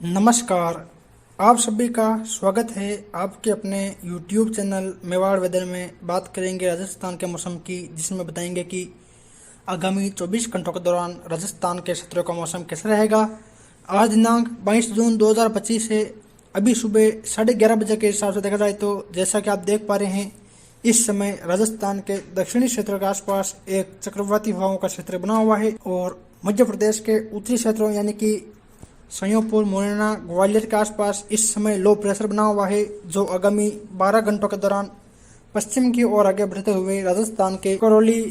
नमस्कार। आप सभी का स्वागत है आपके अपने YouTube चैनल मेवाड़ वेदर में। बात करेंगे राजस्थान के मौसम की, जिसमें बताएंगे कि आगामी 24 घंटों के दौरान राजस्थान के क्षेत्रों का मौसम कैसा रहेगा। आज दिनांक 22 जून 2025 है। अभी सुबह 11:30 बजे के हिसाब से देखा जाए तो जैसा कि आप देख पा रहे हैं, इस समय राजस्थान के दक्षिणी क्षेत्र के आसपास एक चक्रवाती हवाओं का क्षेत्र बना हुआ है और मध्य प्रदेश के उत्तरी क्षेत्रों यानी कि श्योपुर, मुरैना, ग्वालियर के आसपास इस समय लो प्रेशर बना हुआ है, जो आगामी 12 घंटों के दौरान पश्चिम की ओर आगे बढ़ते हुए राजस्थान के करौली,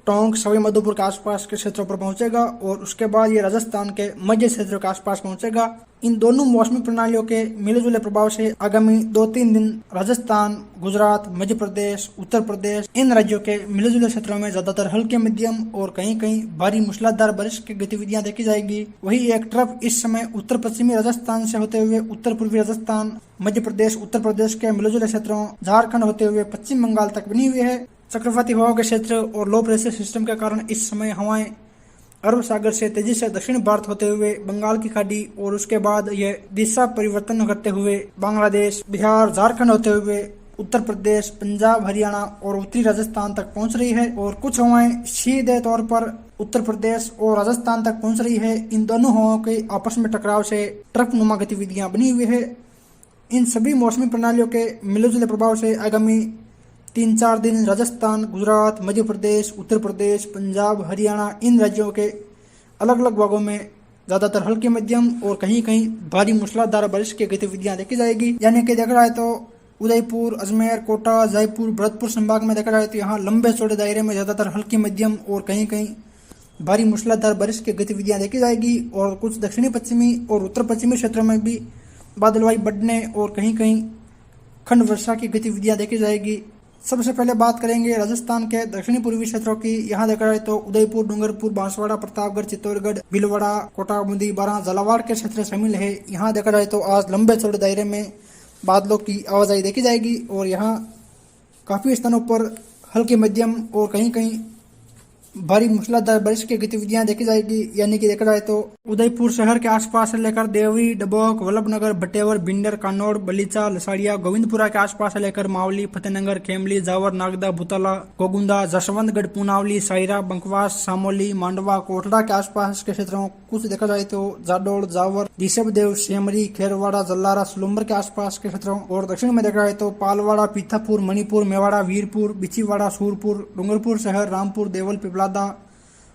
टोंक, सवाई माधोपुर के आसपास के क्षेत्रों पर पहुंचेगा और उसके बाद ये राजस्थान के मध्य क्षेत्रों के आसपास पहुंचेगा। इन दोनों मौसमी प्रणालियों के मिले जुले प्रभाव से आगामी 2-3 दिन राजस्थान, गुजरात, मध्य प्रदेश, उत्तर प्रदेश इन राज्यों के मिले जुले क्षेत्रों में ज्यादातर हल्के मध्यम और कहीं कहीं भारी मूसलाधार बारिश की गतिविधियां देखी जाएगी। वही एक ट्रफ इस समय उत्तर पश्चिमी राजस्थान से होते हुए उत्तर पूर्वी राजस्थान, मध्य प्रदेश, उत्तर प्रदेश के मिले जुले क्षेत्रों, झारखंड होते हुए पश्चिम बंगाल तक बनी हुई है। चक्रवाती हवाओं के क्षेत्र और लो प्रेशर सिस्टम के कारण इस समय हवाएं अरब सागर से तेजी से दक्षिण भारत होते हुए बंगाल की खाड़ी और उसके बाद यह दिशा परिवर्तन करते हुए बांग्लादेश, बिहार, झारखंड होते हुए उत्तर प्रदेश, पंजाब, हरियाणा और उत्तरी राजस्थान तक पहुंच रही है और कुछ हवाएं सीधे तौर पर उत्तर प्रदेश और राजस्थान तक पहुंच रही है। इन दोनों हवाओं के आपस में टकराव से ट्रफ नुमा गतिविधियां बनी हुई है। इन सभी मौसमी प्रणालियों के मिले जुले प्रभाव से आगामी 3-4 दिन राजस्थान, गुजरात, मध्य प्रदेश, उत्तर प्रदेश, पंजाब, हरियाणा इन राज्यों के अलग अलग भागों में ज्यादातर हल्के मध्यम और कहीं कहीं भारी मूसलाधार बारिश की गतिविधियां देखी जाएगी। यानी कि देखा जाए तो उदयपुर, अजमेर, कोटा, जयपुर, भरतपुर संभाग में देखा जाए तो यहाँ लंबे चौड़े दायरे में ज्यादातर हल्की मध्यम और कहीं कहीं भारी मूसलाधार बारिश की गतिविधियां देखी जाएगी और कुछ दक्षिणी पश्चिमी और उत्तर पश्चिमी क्षेत्रों में भी बादलवाई बढ़ने और कहीं कहीं खंड वर्षा की गतिविधियां देखी जाएगी। सबसे पहले बात करेंगे राजस्थान के दक्षिणी पूर्वी क्षेत्रों की। यहाँ देखा जाए तो उदयपुर, डूंगरपुर, बांसवाड़ा, प्रतापगढ़, चित्तौड़गढ़, भीलवाड़ा, कोटा, बूंदी, बारां, झालावाड़ के क्षेत्र शामिल है। यहाँ देखा जाए तो आज लंबे चौड़े दायरे में बादलों की आवाजाही देखी जाएगी और यहाँ काफी स्थानों पर हल्की मध्यम और कहीं कहीं भारी मूसलाधार बारिश की गतिविधियां देखी जाएगी। यानी कि देखा जाए तो उदयपुर शहर के आसपास से लेकर देवरी, डबोक, वल्लभनगर, भटेवर, भिंडर, कानौड़, बलीचा, लसाड़िया, गोविंदपुरा के आसपास से लेकर मावली, फतेहनगर, खेमली, जावर, नागदा, भूतला, गोगुंदा, जसवंतगढ़, पुनावली, सायरा, बंकवास, सामोली, मांडवा, कोटड़ा के आसपास के क्षेत्रों कुछ देखा जाए तो जाडोल, जावर, ऋषभदेव, सेमरी, खेरवाड़ा, जल्लारा, सुलुम्बर के आसपास के क्षेत्रों और दक्षिण में देखा जाए तो पालवाड़ा, पीथापुर, मणिपुर, मेवाड़ा, वीरपुर, बिछीवाड़ा, सूरपुर, डूंगरपुर शहर, रामपुर, देवल, पिपलादा,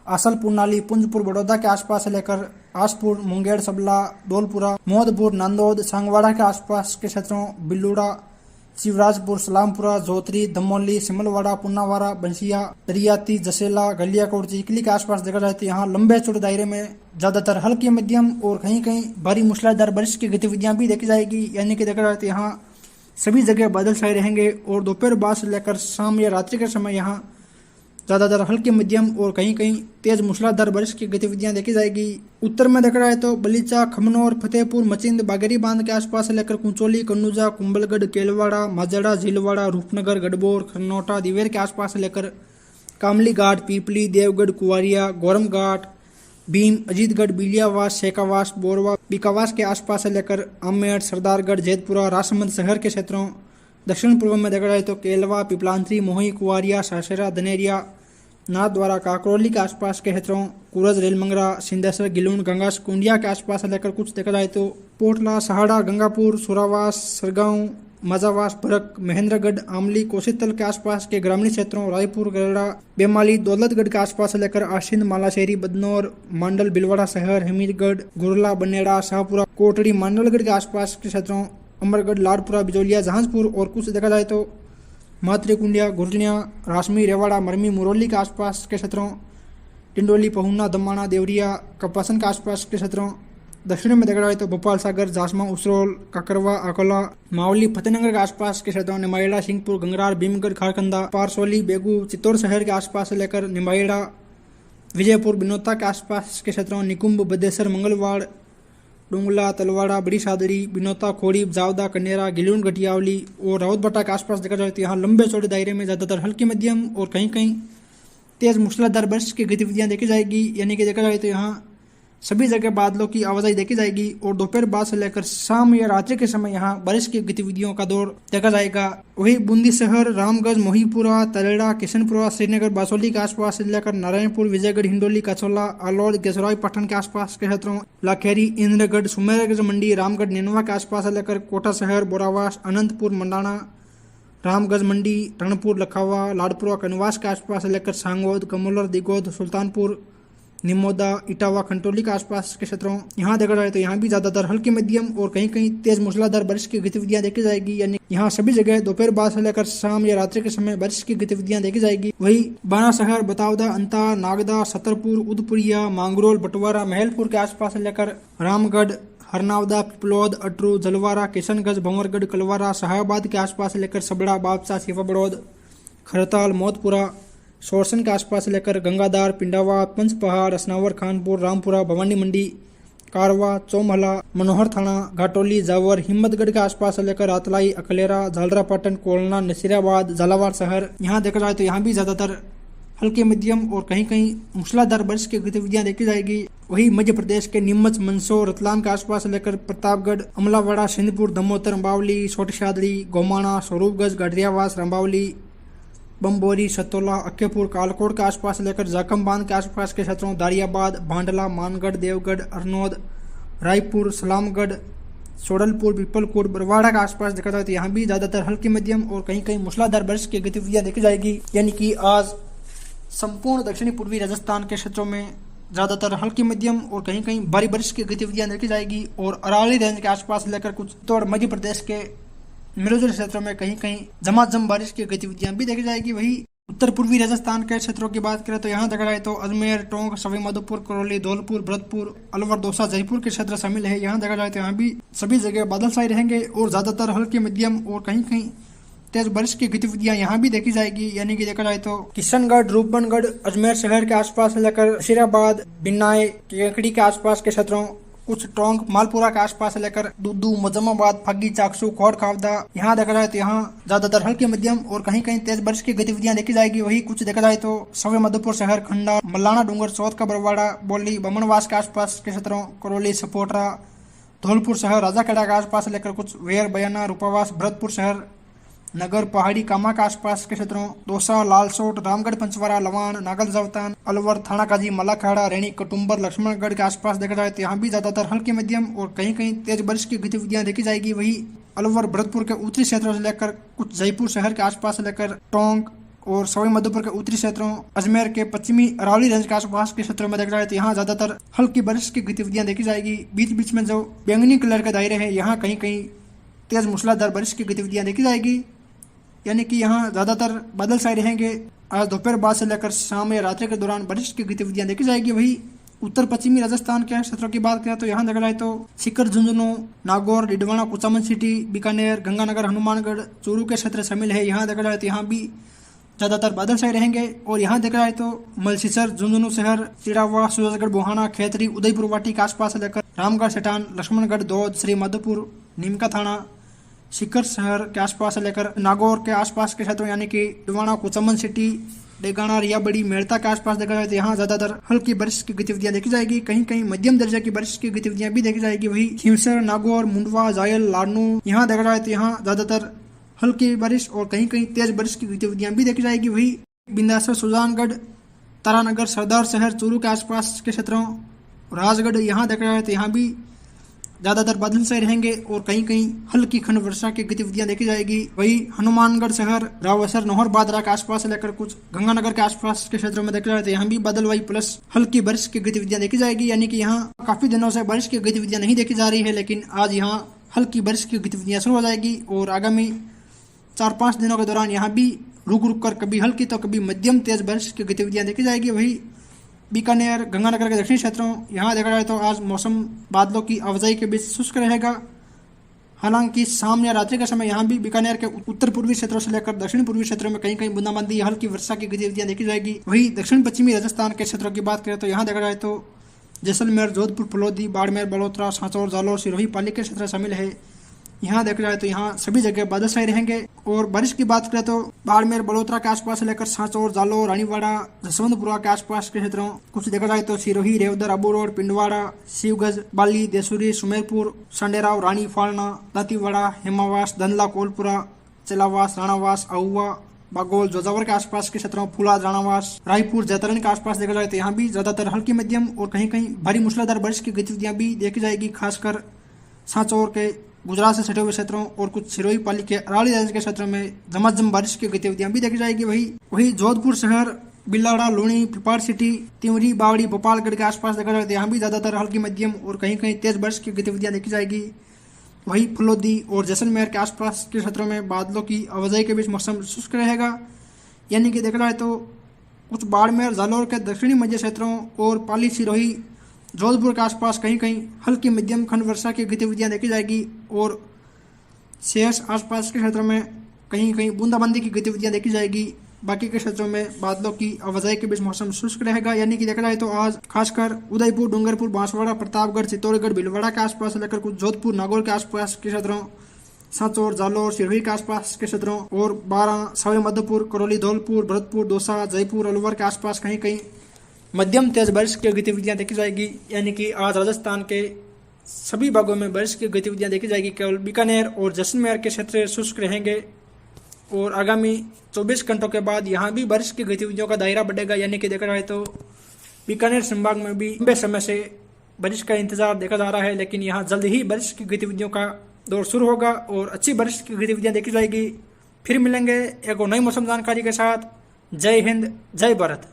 आसलपुर, नाली, पुंजपुर, बड़ौदा के आसपास से लेकर आसपुर, मुंगेर, सबला, धौलपुरा, मोदपुर, नांदोद, सांगवाड़ा के आसपास के क्षेत्रों, बिल्लूड़ा, शिवराजपुर, सलामपुरा, जोतरी, दमोली, सिमलवाड़ा, पुन्नावाड़ा, बंसिया, दरियाती, जसेला, गलियाकोट, चिकली के आसपास देखा जाए तो यहाँ लंबे चौड़े दायरे में ज्यादातर हल्की मध्यम और कहीं कहीं भारी मूसलाधार बारिश की गतिविधियां भी देखी जाएगी। यानी कि देखा जाए तो यहाँ सभी जगह बादल छाए रहेंगे और दोपहर बाद से लेकर शाम या रात्रि के समय यहाँ ज्यादातर हल्के मध्यम और कहीं कहीं तेज मूसलाधार बारिश की गतिविधियां देखी जाएगी। उत्तर में देखा जाए तो बलीचा, खमनौर, फतेहपुर, मचिंद, बागेरी बांध के आसपास से लेकर कुंचोली, कन्नूजा, कुंभलगढ़, केलवाड़ा, माजड़ा, झीलवाड़ा, रूपनगर, गढ़बोर, खरनोटा, दिवेर के आसपास से लेकर कामली घाट, पीपली, देवगढ़, कुवारिया, गोरम घाट, भीम, अजीतगढ़, बिलियावास, शेखावास, बोरवा, बीकावास के आसपास से लेकर आमेर, सरदारगढ़, जैतपुरा, राजसमंद शहर के क्षेत्रों। दक्षिण पूर्व में देखा जाए तो केलवा, पिपलांत्री, मोही, कुवारिया, सासेरा, धनेरिया, नाथद्वारा, काकरोली के आसपास के क्षेत्रों, कुरज, रेलमंगरा, सिंधेश्वर, गिलून, गंगा कुंडिया के आसपास से लेकर कुछ देखा जाए तो पोटला, सहाड़ा, गंगापुर, सुरावास, सरगांव, मजावास, भरक, महेंद्रगढ़, आमली, कोसीतल के आसपास के ग्रामीण क्षेत्रों, रायपुर, गरड़ा, बेमाली, दौलतगढ़ के आसपास से लेकर आशिंद, मालाशेरी, बदनौर, मांडल, बिलवाड़ा शहर, हमीरगढ़, गुरला, बनेड़ा, शाहपुरा, कोटड़ी, मांडलगढ़ के आसपास के क्षेत्रों, अमरगढ़, लाडपुरा, बिजोलिया, जहांजपुर और कुछ देखा जाए तो मातृकुंडिया, गुरलिया, रासमी, रेवाड़ा, मरमी, मुरौली के आसपास के क्षेत्रों, टिंडोली, पहुना, दमाना, देवरिया, कपासन के आसपास के क्षेत्रों। दक्षिण में देखा जाए तो भोपाल सागर, जासमा, उसरोल, काकरवा, अकोला, मावली, फतेहनगर के आसपास के क्षेत्रों, निमाइड़ा, सिंहपुर, गंगरार, भीमगढ़, खारकंदा, पारसोली, बेगू, चित्तौड़ शहर के आसपास से लेकर निमाइड़ा, विजयपुर, बिनोता के आसपास के क्षेत्रों, निकुंभ, बदेसर, मंगलवाड़, डोंगला, तलवाड़ा, बड़ी सादड़ी, बिनोता, खोड़ी, जावदा, कन्नेरा, गिलून, घटियावली और रावतभट्टा के आसपास देखा जाए तो यहाँ लंबे चौड़े दायरे में ज्यादातर हल्की मध्यम और कहीं कहीं तेज मूसलाधार बारिश की गतिविधियां देखी जाएगी। यानी कि देखा जाए तो यहाँ सभी जगह बादलों की आवाजाही देखी जाएगी और दोपहर बाद से लेकर शाम या रात्रि के समय यहाँ बारिश की गतिविधियों का दौर देखा जाएगा। वही बूंदी शहर, रामगंज, मोहीपुरा, तलेड़ा, किशनपुरा, श्रीनगर, बासोली के आसपास से लेकर नारायणपुर, विजयगढ़, हिंडोली, कचौला, आलोड़, गेसराई, पटन के आसपास के क्षेत्रों, लाखेरी, इंद्रगढ़, सुमेरगंज मंडी, रामगढ़, नेनुआ के आसपास से लेकर कोटा शहर, बोरावास, अनंतपुर, मंडाना, रामगंज मंडी, रणपुर, लखावा, लाडपुरा, कनवास के आसपास से लेकर सांगोद, कमोलर, दिगोद, सुल्तानपुर, निमोदा, इटावा, खंटोली के आसपास के क्षेत्रों यहाँ देखा जाए तो यहाँ भी ज्यादातर हल्की मध्यम और कहीं कहीं तेज मूसलाधार बारिश की गतिविधियां देखी जाएगी। यानी यहाँ सभी जगह दोपहर बाद से लेकर शाम या रात्रि के समय बारिश की गतिविधियां देखी जाएगी। वही बाना शहर, बतावदा, अंता, नागदा, सतरपुर, उदपुरिया, मांगरोल, बटवारा, महलपुर के आसपास से लेकर रामगढ़, हरनावदा, पिपलौद, अटरू, जलवारा, किशनगंज, भंवरगढ़, कलवारा, शाहाबाद के आसपास से लेकर सबड़ा, बाबसा, सीफा बड़ौद, खरताल, मोदपुरा, शोरसन के आसपास से लेकर गंगाधार, पिंडावा, पंचपहाड़, असनावर, खानपुर, रामपुरा, भवानी मंडी, कारवा, चौमहला, मनोहर थाना, घाटोली, जावर, हिम्मतगढ़ के आसपास से लेकर रातलाई, अकलेरा, झालरापाटन, कोलना, नसीराबाद, झालावाड़ शहर यहाँ देखा जाए तो यहाँ भी ज्यादातर हल्के मध्यम और कहीं कहीं मूसलाधार बारिश की गतिविधियां देखी जाएगी। वही मध्य प्रदेश के नीमच, मंदसौर, रतलाम के आसपास से लेकर प्रतापगढ़, अमलावाड़ा, सिंधपुर, दमोतर, अंबावली, छोटी शादड़ी, गोमाणा, स्वरूपगंज, गढ़रियावास, रंबावली, बम्बोरी, सतोला, अक्केपुर, कालकोट के आसपास से लेकर जाकम बांध के आसपास के क्षेत्रों, दारियाबाद, भांडला, मानगढ़, देवगढ़, अरनोद, रायपुर, सलामगढ़, सोडलपुर, पीपलकोट, बरवाड़ा के आसपास देखा जाए तो यहाँ भी ज्यादातर हल्की मध्यम और कहीं कहीं मूसलाधार बारिश की गतिविधियां देखी जाएगी। यानी कि आज संपूर्ण दक्षिणी पूर्वी राजस्थान के क्षेत्रों में ज्यादातर हल्की मध्यम और कहीं कहीं भारी बारिश की गतिविधियां देखी जाएगी और अरावली रेंज के आसपास लेकर कुछ तोड़ मध्य प्रदेश के मिर्जोर क्षेत्रों में कहीं कहीं झमाझम बारिश की गतिविधियां भी देखी जाएगी। वही उत्तर पूर्वी राजस्थान के क्षेत्रों की बात करें तो यहाँ देखा जाए तो अजमेर, टोंक, सवाई माधोपुर, करौली, धौलपुर, भरतपुर, अलवर, दौसा, जयपुर के क्षेत्र शामिल है। यहाँ देखा जाए तो यहाँ भी सभी जगह बादल छाए रहेंगे और ज्यादातर हल्की मध्यम और कहीं कहीं तेज बारिश की गतिविधियां यहाँ भी देखी जाएगी। यानी कि देखा जाए तो किशनगढ़, रूपनगढ़, अजमेर शहर के आसपास से लेकर नसीराबाद, बिन्नाई, केकड़ी के आसपास के क्षेत्रों, कुछ टोंक, मालपुरा के आसपास से लेकर दुद्दू, मजमाबाद, फग्गी, चाकसू, खोड़ खावदा यहाँ देखा जाए तो यहाँ ज्यादातर हल्की मध्यम और कहीं कहीं तेज बारिश की गतिविधियां देखी जाएगी। वही कुछ देखा जाए तो सवाई माधोपुर शहर, खंडा, मल्लाना डूंगर, चौथ का बरवाड़ा, बोली, बमनवास के आसपास के क्षेत्रों, करौली, सपोटरा, धौलपुर शहर, राजाखेड़ा के आसपास से लेकर कुछ वेर, बयाना, रूपावास, भरतपुर शहर, नगर, पहाड़ी, कामा के आसपास के क्षेत्रों, दौसा, लालसोट, रामगढ़, पंचवारा, लवान, नागल जावतान, अलवर, थानाकाजी, मलाखाड़ा, रेणी, कटुम्बर, लक्ष्मणगढ़ के आसपास देखा जाए तो यहाँ भी ज्यादातर हल्की मध्यम और कहीं कहीं तेज बारिश की गतिविधियां देखी जाएगी। वही अलवर, भरतपुर के उत्तरी क्षेत्रों से लेकर कुछ जयपुर शहर के आसपास से लेकर टोंक और सवाई माधोपुर के उत्तरी क्षेत्रों, अजमेर के पश्चिमी अरावली रेंज के आसपास के क्षेत्रों में देखा जाए तो यहाँ ज्यादातर हल्की बारिश की गतिविधियां देखी जाएगी। बीच बीच में जो बैंगनी कलर के दायरे हैं यहाँ कहीं कहीं तेज मूसलाधार बारिश की गतिविधियां देखी जाएगी। यानी कि यहाँ ज्यादातर बादल छाए रहेंगे। आज दोपहर बाद से लेकर शाम या रात्रि के दौरान बारिश की गतिविधियां देखी जाएगी। वही उत्तर पश्चिमी राजस्थान के क्षेत्रों की बात करें तो यहाँ देखा जाए तो सीकर, झुंझुनू, नागौर, डिडवाना, कुचामन सिटी, बीकानेर, गंगानगर, हनुमानगढ़, चूरू के क्षेत्र शामिल है। यहाँ देखा जाए तो यहाँ भी ज्यादातर बादल छाए रहेंगे और यहाँ देखा जाए तो मलसीसर, झुंझुनू शहर, चिड़ावा, सूरजगढ़, बोहाना, खेतरी, उदयपुर वाटी के आसपास से लेकर रामगढ़, सेठान, लक्ष्मणगढ़, दौद, श्री माधोपुर, नीमका थाना, सीकर शहर के आसपास से लेकर नागौर के आसपास के क्षेत्रों यानी कि डिडवाना, कुचामन सिटी, डेगाना, रियाबड़ी, मेड़ता के आसपास देखा जाए तो यहाँ ज्यादातर हल्की बारिश की गतिविधियां देखी जाएगी। कहीं कहीं मध्यम दर्जे की बारिश की गतिविधियां भी देखी जाएगी। वही खींवसर, नागौर, मुंडवा, जायल, लाडनू यहाँ देखा जाए तो यहाँ ज्यादातर हल्की बारिश और कहीं कहीं तेज बारिश की गतिविधियां भी देखी जाएगी। वही बिंदासर, सुजानगढ़, तारानगर, सरदार शहर, चूरू के आसपास के क्षेत्रों, राजगढ़ यहाँ देखा जाए तो यहाँ भी ज्यादातर बादल छाए रहेंगे और कहीं कहीं हल्की खंड वर्षा की गतिविधियां देखी जाएगी। वही हनुमानगढ़ शहर, रावसर, नौहर, बादरा के आसपास से लेकर कुछ गंगानगर के आसपास के क्षेत्रों में देखा जाए तो यहाँ भी बादलवाई प्लस हल्की बारिश की गतिविधियां देखी जाएगी। यानी कि यहाँ काफी दिनों से बारिश की गतिविधियां नहीं देखी जा रही है, लेकिन आज यहाँ हल्की बारिश की गतिविधियां शुरू हो जाएगी और आगामी 4-5 दिनों के दौरान यहाँ भी रुक रुक कर कभी हल्की तो कभी मध्यम तेज बारिश की गतिविधियां देखी जाएगी। वही बीकानेर, गंगानगर के दक्षिणी क्षेत्रों यहाँ देखा जाए तो आज मौसम बादलों की आवाजाही के बीच शुष्क रहेगा। हालांकि शाम या रात्रि के समय यहाँ भी बीकानेर के उत्तर पूर्वी क्षेत्रों से लेकर दक्षिण पूर्वी क्षेत्रों में कहीं कहीं बूंदाबांदी हल्की वर्षा की गतिविधियां देखी जाएगी। वही दक्षिण पश्चिमी राजस्थान के क्षेत्रों की बात करें तो यहाँ देखा जाए तो जैसलमेर, जोधपुर, फलोदी, बाड़मेर, बड़ोतरा, सांचौर, जालौर, सिरोही, पाली के क्षेत्र शामिल है। यहाँ देखा जाए तो यहाँ सभी जगह बादल छाए रहेंगे। और बारिश की बात करें तो बाड़मेर बड़ोतरा के आसपास से लेकर सांचौर, जालोर, रानीवाड़ा, जसवंतपुरा के आसपास के क्षेत्रों, कुछ देखा जाए तो सिरोही, रेवदर, अबू रोड, पिंडवाड़ा, शिवगंज, बाली, देसुरी, सुमेरपुर, संडेराव, रानी, फालना, दातीवाड़ा, हेमावास, धंधला, कोलपुरा, चलावास, राणावास, अहुआ, बागोल, जोजावर के आसपास के क्षेत्रों, फूला, राणावास, रायपुर, जैतरन के आसपास देखा जाए तो यहाँ भी ज्यादातर हल्की मध्यम और कहीं कहीं भारी मूसलाधार बारिश की गतिविधियां भी देखी जाएगी। खासकर सांचौर के गुजरात से सटे हुए क्षेत्रों और कुछ सिरोही पाली के अरावली राज्य के क्षेत्रों में झमाझम बारिश की गतिविधियां भी देखी जाएगी। वही जोधपुर शहर, बिलाड़ा, लूणी, पिपाड़ सिटी, तिवरी, बावड़ी, भोपालगढ़ के आसपास देखा जाए तो यहाँ भी ज्यादातर हल्की मध्यम और कहीं कहीं तेज बारिश की गतिविधियां देखी जाएगी। वही फलोदी और जैसलमेर के आसपास के क्षेत्रों में बादलों की आवाजाही के बीच मौसम शुष्क रहेगा। यानी कि देखा जाए तो कुछ बाड़मेर, जालोर के दक्षिणी मध्य क्षेत्रों और पाली, सिरोही, जोधपुर के आसपास कहीं कहीं हल्की मध्यम खंड वर्षा की गतिविधियां देखी जाएगी। और शेष आसपास के क्षेत्रों में कहीं कहीं बूंदाबांदी की गतिविधियां देखी जाएगी। बाकी के क्षेत्रों में बादलों की आवाजाही के बीच मौसम शुष्क रहेगा। यानी कि देखा जाए तो आज खासकर उदयपुर, डूंगरपुर, बांसवाड़ा, प्रतापगढ़, चित्तौड़गढ़, भीलवाड़ा के आसपास से लेकर कुछ जोधपुर, नागौर के आसपास के क्षेत्रों, सांचौर, जालोर, सिरोही के आसपास के क्षेत्रों और बारां, सवाई माधोपुर, करौली, धौलपुर, भरतपुर, दौसा, जयपुर, अलवर के आसपास कहीं कहीं मध्यम तेज बारिश की गतिविधियां देखी जाएगी। यानी कि आज राजस्थान के सभी भागों में बारिश की गतिविधियां देखी जाएगी। केवल बीकानेर और जैसलमेर के क्षेत्र शुष्क रहेंगे और आगामी 24 घंटों के बाद यहाँ भी बारिश की गतिविधियों का दायरा बढ़ेगा। यानी कि देखा जाए तो बीकानेर संभाग में भी लंबे समय से बारिश का इंतजार देखा जा रहा है, लेकिन यहाँ जल्द ही बारिश की गतिविधियों का दौर शुरू होगा और अच्छी बारिश की गतिविधियां देखी जाएगी। फिर मिलेंगे एक और नई मौसम जानकारी के साथ। जय हिंद, जय भारत।